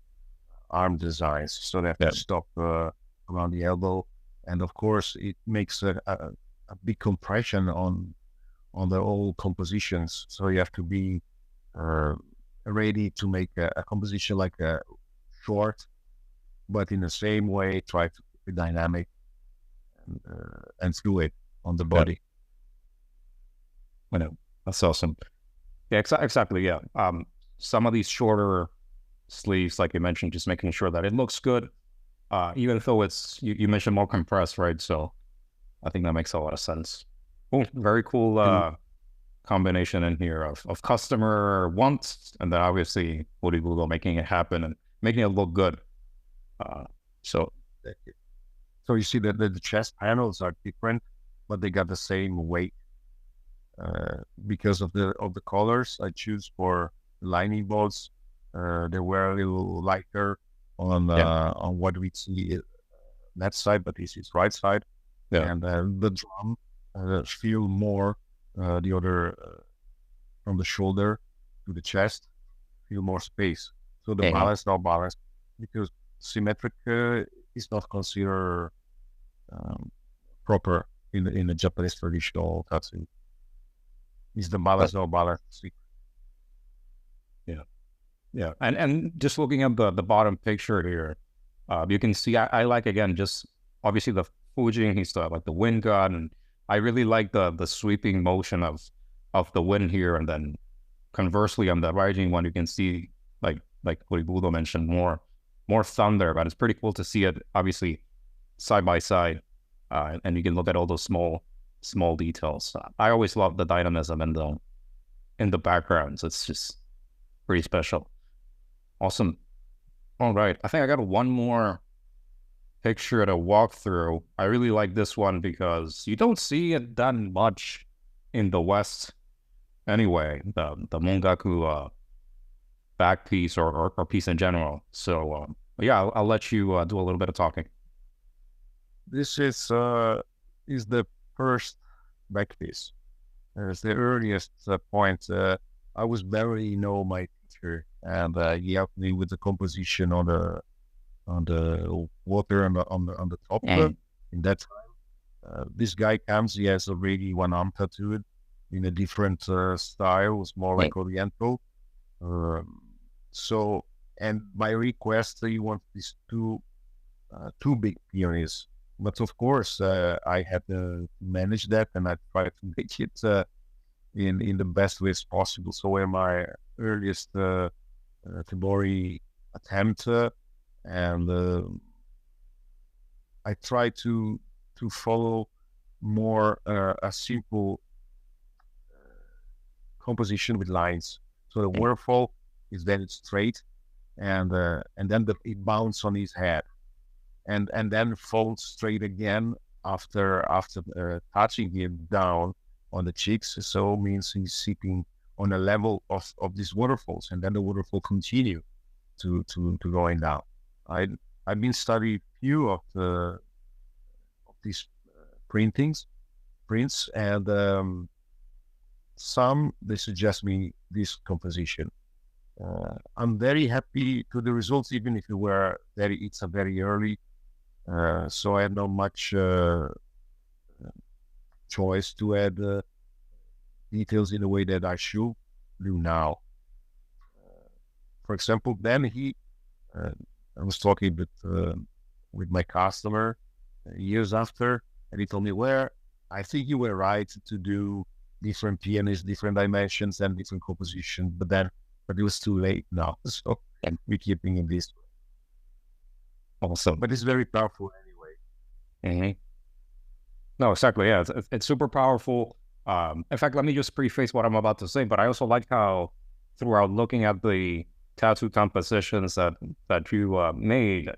arm designs, so they have to stop around the elbow, and of course it makes a big compression on the whole compositions. So you have to be ready to make a composition like a short, but in the same way try to keep it dynamic and fluid on the body. I know, that's awesome. Yeah, exactly. Yeah. Some of these shorter sleeves, like you mentioned, just making sure that it looks good, even though it's you mentioned more compressed, right? So I think that makes a lot of sense. Oh, very cool combination in here of customer wants, and then obviously Horibudo making it happen and making it look good. So you see that the chest panels are different, but they got the same weight because of the colors I choose for the lining bolts. They were a little lighter on what we see left side, but this is right side. Yeah. And the drum feel more the other from the shoulder to the chest, feel more space. So the balance not balanced because symmetric is not considered proper in the Japanese traditional tattoo. Is the balance not balanced? Yeah, and just looking at the bottom picture here, you can see I like, again, just obviously the Fujin, he's like the wind god, and I really like the sweeping motion of the wind here, and then conversely on the Raijin one you can see like Horibudo mentioned more thunder, but it's pretty cool to see it obviously side by side, and you can look at all those small details. I always love the dynamism in the backgrounds. It's just pretty special. Awesome. All right, I think I got one more picture to walk through. I really like this one because you don't see it done much in the West anyway, the Mongaku back piece or piece in general. So yeah, I'll let you do a little bit of talking. This is the first back piece. It's the earliest point. I was barely know my teacher, and he helped me with the composition on the water on the top. In that time, this guy comes. He has already one arm tattooed in a different style. It's more like Oriental. So, and my request, he wants these two big peonies. But of course, I had to manage that, and I tried to make it in the best ways possible. So in my earliest Tebori attempt, and I try to follow more a simple composition with lines. So the waterfall is then straight, and then it bounces on his head, and then falls straight again after touching him down on the cheeks. So means he's sitting on a level of these waterfalls, and then the waterfall continue to going down. I've been studying few of these prints, and some they suggest me this composition. I'm very happy to the results, even if it's a very early. So I have not much choice to add details in the way that I should do now. For example, then I was talking with my customer years after, and he told me, "Well, I think you were right to do different pianists, different dimensions, and different composition, but it was too late now." So we're keeping in this. Awesome. But it's very powerful anyway. No, exactly. Yeah, it's super powerful. In fact, let me just preface what I'm about to say, but I also like how throughout looking at the tattoo compositions that you made,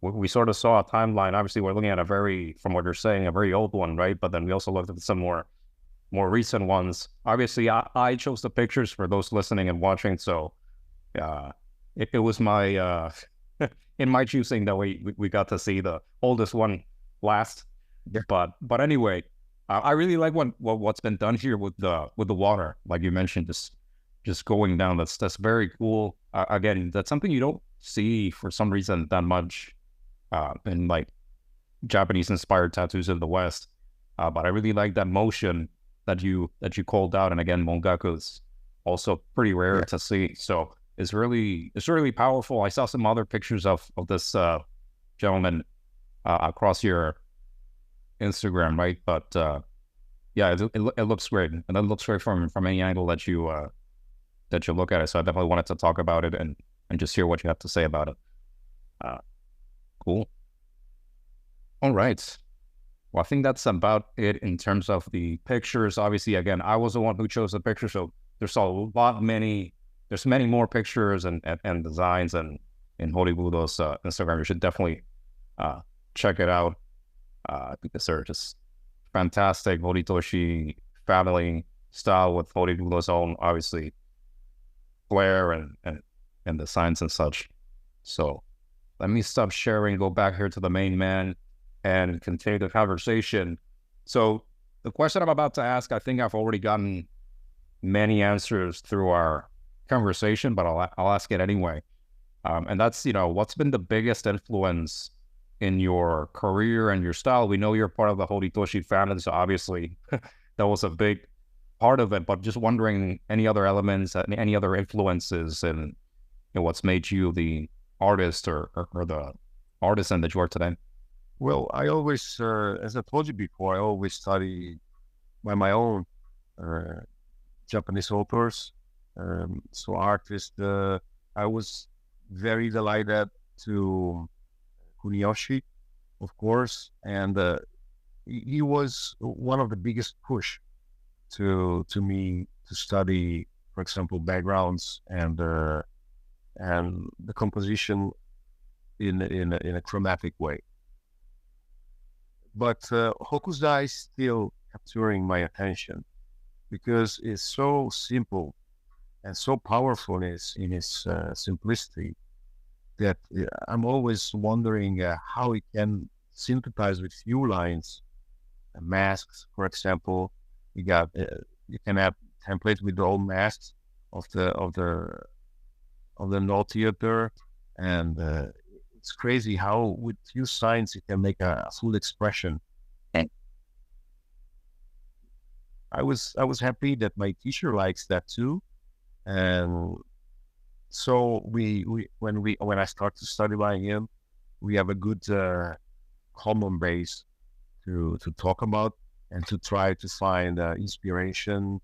we sort of saw a timeline. Obviously, we're looking at from what you're saying, a very old one, right? But then we also looked at some more recent ones. Obviously, I chose the pictures for those listening and watching, so it was my in my choosing that we got to see the oldest one last. Yeah. But anyway, I really like what's been done here with the water, like you mentioned, just going down. That's very cool. Again, that's something you see for some reason that much in like Japanese inspired tattoos in the West. But I really like that motion that you called out. And again, Mongaku is also pretty rare to see. So it's really powerful. I saw some other pictures of this gentleman across your Instagram, right? But yeah, it looks great, and it looks great from any angle that you look at it. So I definitely wanted to talk about it and just hear what you have to say about it. Cool. All right. Well, I think that's about it in terms of the pictures. Obviously, again, I was the one who chose the picture, so there's there's many more pictures and designs and in Horibudo's Instagram. You should definitely check it out because they're just fantastic Horitoshi family style with Horibudo's own, obviously, flair and designs and such. So let me stop sharing, go back here to the main man and continue the conversation. So the question I'm about to ask, I think I've already gotten many answers through our conversation, but I'll ask it anyway. And that's, what's been the biggest influence in your career and your style? We know you're part of the Horitoshi family, so obviously that was a big part of it, but just wondering any other elements, any other influences in what's made you the artist or the artisan that you are today. Well, I always, as I told you before, I always study by my own Japanese authors. So artists, I was very delighted to Kuniyoshi, of course, and he was one of the biggest push to me to study, for example, backgrounds and the composition in a chromatic way. But Hokusai is still capturing my attention because it's so simple and so powerful in its simplicity that I'm always wondering how it can synthesize with few lines, masks, for example. You can have templates with all masks of the note theater, and it's crazy how with few signs you can make a full expression. And I was happy that my teacher likes that too, and so when I start to study by him, we have a good common base to talk about and to try to find inspiration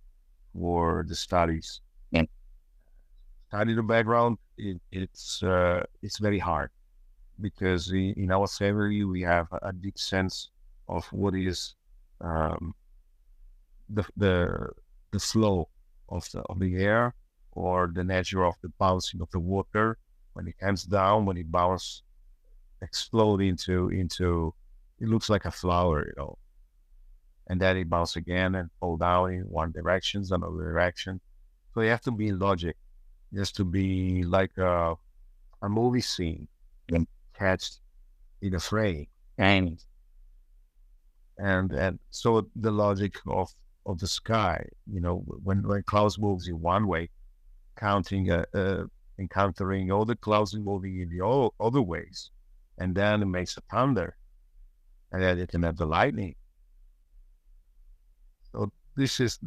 for the studies. And study the background, it's very hard because in our family we have a deep sense of what is the flow of the air, or the nature of the bouncing of the water when it comes down, when it bounces, explode into it looks like a flower, and then it bounce again and fall down in one direction, another direction. So you have to be in logic. It has to be like a movie scene and catched in a frame, and so the logic of the sky, when clouds moves in one way, encountering all the clouds moving in the other ways, and then it makes a thunder, and then it can have the lightning. So this is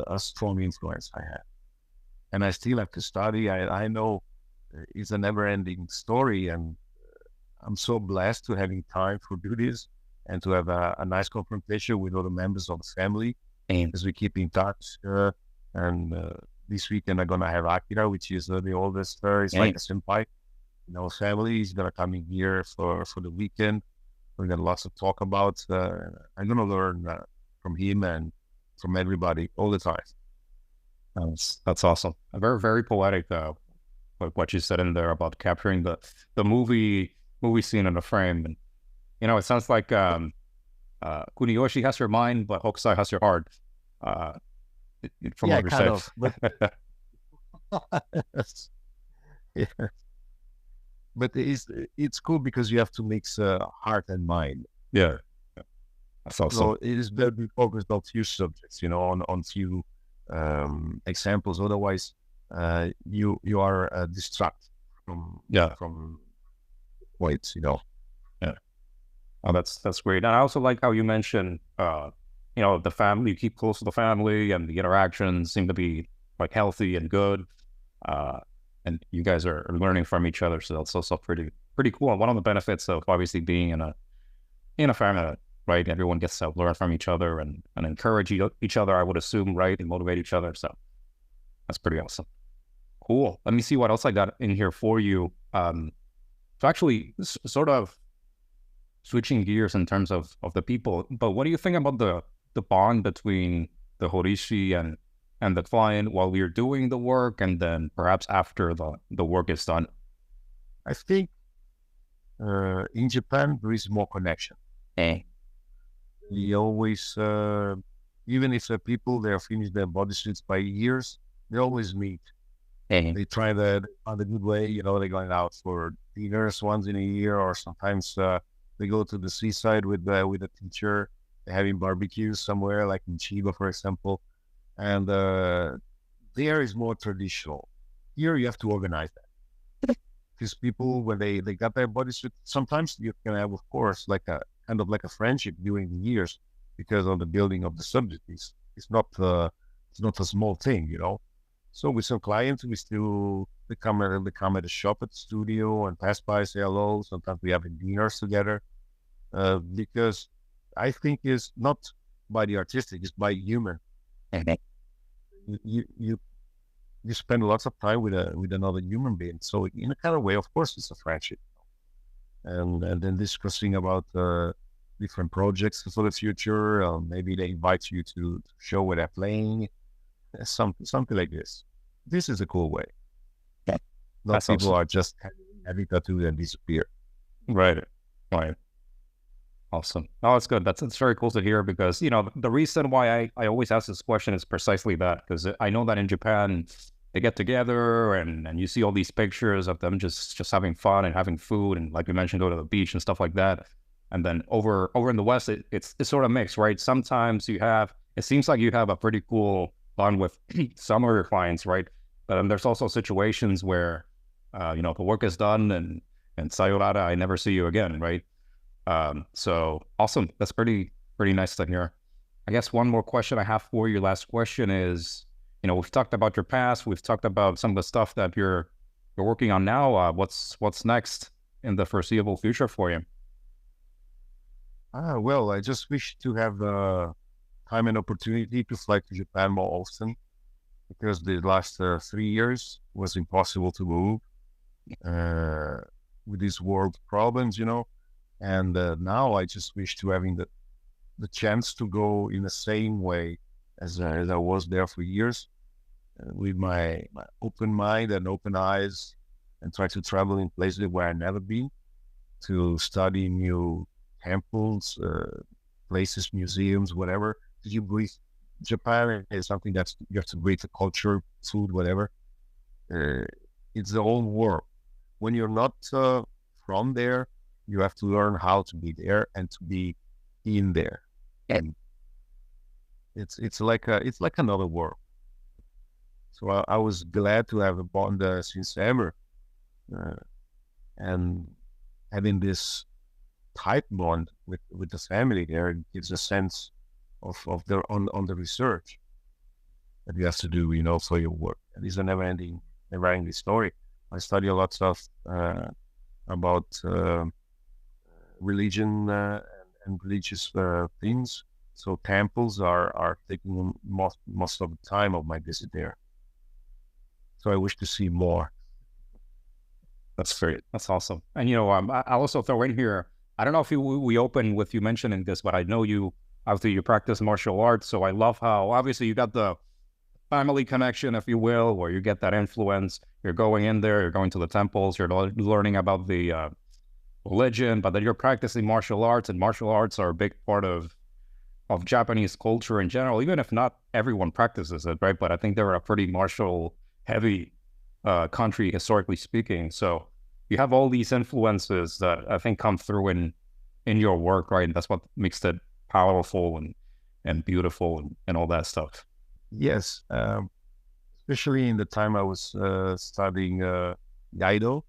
a strong influence I have, and I still have to study. I know it's a never-ending story, and I'm so blessed to having time to do this and to have a nice confrontation with all the members of the family, and as we keep in touch. And this weekend I'm gonna have Akira, which is the oldest. He's like a senpai in our family. He's gonna come in here for the weekend. We're gonna lots to talk about. I'm gonna learn from him and from everybody all the time. That's awesome. Very, very poetic though, what you said in there about capturing the movie scene in the frame. And it sounds like Kuniyoshi has your mind, but Hokusai has your heart. From what you're saying. But yeah. But it's cool because you have to mix heart and mind. Yeah. That's awesome. So it is better to be focused on few subjects, on few examples. Otherwise, you are distracted from weights, you know. Yeah. Oh, that's great. And I also like how you mentioned, the family, you keep close to the family and the interactions seem to be like healthy and good. And you guys are learning from each other. So that's also pretty cool. And one of the benefits of obviously being in a family, right? Everyone gets to learn from each other and encourage each other, I would assume, right? And motivate each other. So that's pretty awesome. Cool. Let me see what else I got in here for you. So actually, sort of switching gears in terms of the people, but what do you think about the bond between the Horishi and the client while we're doing the work, and then perhaps after the work is done? I think in Japan there is more connection. We always, even if the people they finish their bodysuits by years, they always meet. They try that on the good way, you know. They're going out for dinners once in a year, or sometimes they go to the seaside with a teacher. They're having barbecues somewhere, like in Chiba, for example. And there is more traditional. Here you have to organize that. Because people, when they got their bodysuit, sometimes you can have, of course, like a kind of like a friendship during the years, because of the building of the subject. It's not a small thing, you know. So with some clients, we still they come at the shop at the studio and pass by, say hello. Sometimes we have dinners together, because I think it's not by the artistic, it's by human. You spend lots of time with another human being. So in a kind of way, of course, it's a friendship, and then discussing about different projects for the future. Maybe they invite you to show where they're playing. Something like this. This is a cool way. Not people awesome. Are just having tattoo and disappear. Right. Awesome. Oh, that's good. That's very cool to hear, because, the reason why I always ask this question is precisely that, because I know that in Japan, they get together and you see all these pictures of them just having fun and having food, and like we mentioned, go to the beach and stuff like that. And then over in the West, it's sort of mixed, right? Sometimes it seems like you have a pretty cool bond with some of your clients, right? But then there's also situations where, the work is done and sayonara, I never see you again, right? So awesome. That's pretty nice to hear. I guess one more question I have for you, last question is, we've talked about your past, we've talked about some of the stuff that you're working on now. What's next in the foreseeable future for you? Well, I just wish to have time and opportunity to fly to Japan more often, because the last 3 years was impossible to move with these world problems, and now I just wish to having the chance to go in the same way as I was there for years, with my open mind and open eyes, and try to travel in places where I've never been, to study new temples, places, museums, whatever. Did you breathe? Japan is something that you have to breathe, the culture, food, whatever. It's the whole world. When you're not from there, you have to learn how to be there and to be in there. And it's like another world. So I was glad to have a bond since ever, and having this tight bond with the family there gives a sense of the on the research that you have to do, for your work. And it's a never-ending story. I study a lot of about religion and religious things. So temples are taking most of the time of my visit there. So I wish to see more. That's great. That's awesome. And I'll also throw in here, I don't know if we open with you mentioning this, but I know you practice martial arts. So I love how obviously you got the family connection, if you will, where you get that influence. You're going in there, you're going to the temples, you're learning about the religion, but then you're practicing martial arts, and martial arts are a big part of Japanese culture in general, even if not everyone practices it, right? But I think they're a pretty martial heavy country, historically speaking. So you have all these influences that I think come through in your work, right? And that's what makes it powerful and beautiful and all that stuff. Yes, especially in the time I was studying Iaido,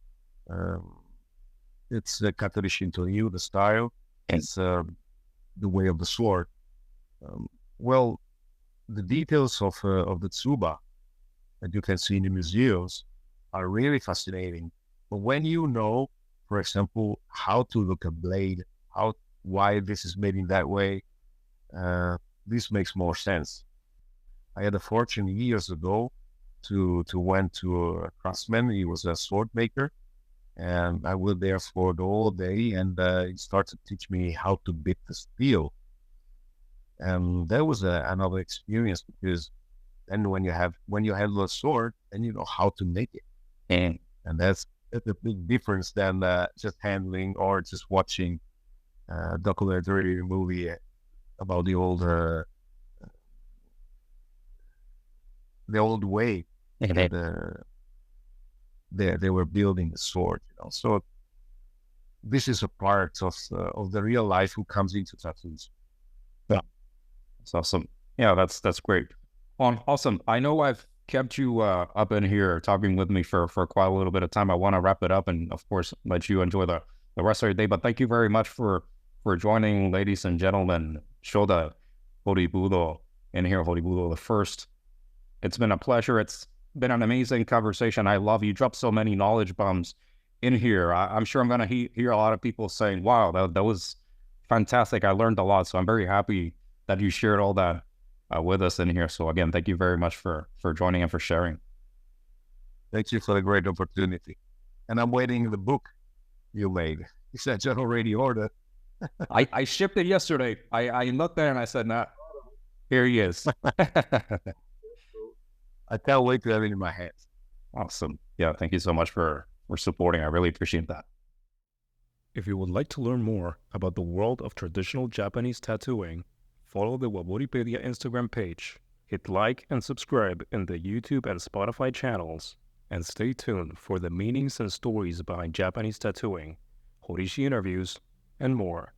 It's the Katori Shinto Ryu, the style. It's the way of the sword. Well, the details of the tsuba that you can see in the museums are really fascinating. But when you know, for example, how to look at blade, why this is made in that way, this makes more sense. I had a fortune years ago to went to a craftsman. He was a sword maker, and I was there for the whole day, and he started to teach me how to bit the steel. And that was another experience, because then when you handle a sword, then you know how to make it, and that's a big difference than just handling or just watching a documentary movie about the old way that they were building the sword. So this is a part of the real life who comes into tattoos. That's awesome. Yeah, that's great. Well, awesome. I know I've kept you up in here talking with me for quite a little bit of time. I want to wrap it up and, of course, let you enjoy the rest of your day. But thank you very much for joining, ladies and gentlemen. Shoda Horibudo in here, Horibudo the first. It's been a pleasure. It's been an amazing conversation. I love you. Dropped so many knowledge bombs in here. I'm sure I'm going to hear a lot of people saying, wow, that was fantastic. I learned a lot. So I'm very happy that you shared all that with us in here. So again, thank you very much for joining and for sharing. Thank you for the great opportunity. And I'm waiting the book you made. You said you already ordered. I shipped it yesterday. I looked there and I said, nah, here he is. I can't wait to have it in my hands. Awesome. Yeah, thank you so much for supporting. I really appreciate that. If you would like to learn more about the world of traditional Japanese tattooing, follow the Waboripedia Instagram page, hit like and subscribe in the YouTube and Spotify channels, and stay tuned for the meanings and stories behind Japanese tattooing, Horishi interviews, and more.